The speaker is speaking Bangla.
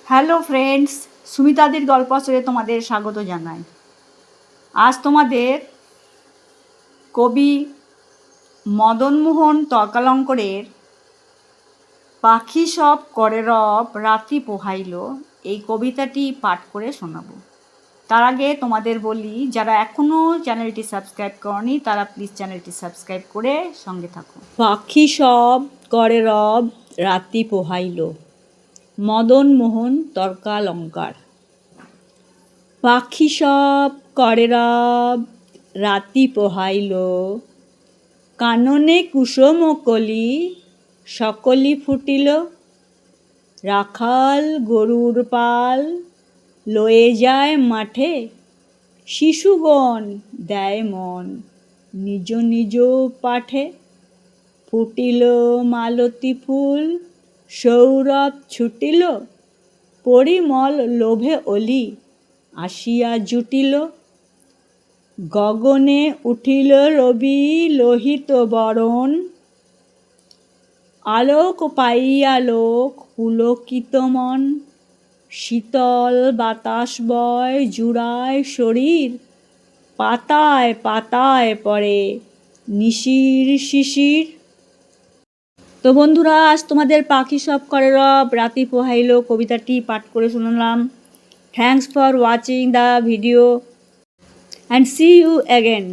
হ্যালো ফ্রেন্ডস, সুমিতাদির গল্প আসরে তোমাদের স্বাগত জানাই। আজ তোমাদের কবি মদনমোহন তর্কালঙ্কারের পাখি সব করে রব রাত্রি পোহাইল এই কবিতাটি পাঠ করে শোনাবো। তার আগে তোমাদের বলি, যারা এখনও চ্যানেলটি সাবস্ক্রাইব করনি তারা প্লিজ চ্যানেলটি সাবস্ক্রাইব করে সঙ্গে থাকো। পাখি সব করে রব রাত্রি পোহাইল, মদনমোহন তর্কালঙ্কার। পাখি সব করে রব রাতি পোহাইল, কাননে কুসুম কলি সকলি ফুটিল। রাখাল গরুর পাল লয়ে যায় মাঠে, শিশুগণ দেয় মন নিজ নিজ পাঠে। ফুটিল মালতী ফুল সৌরভ ছুটিল, পরিমল লোভে অলি আসিয়া জুটিল। গগনে উঠিল রবি লোহিত বরণ, আলোক পাইয়া লোক পুলকিত মন। শীতল বাতাস বয় জুড়ায় শরীর, পাতায় পাতায় পড়ে নিশির শিশির। তো বন্ধুরা, আজ তোমাদের পাখি সব করে রব রাতি পোহাইল কবিতাটি পাঠ করে শোনালাম। Thanks for watching the video and see you again.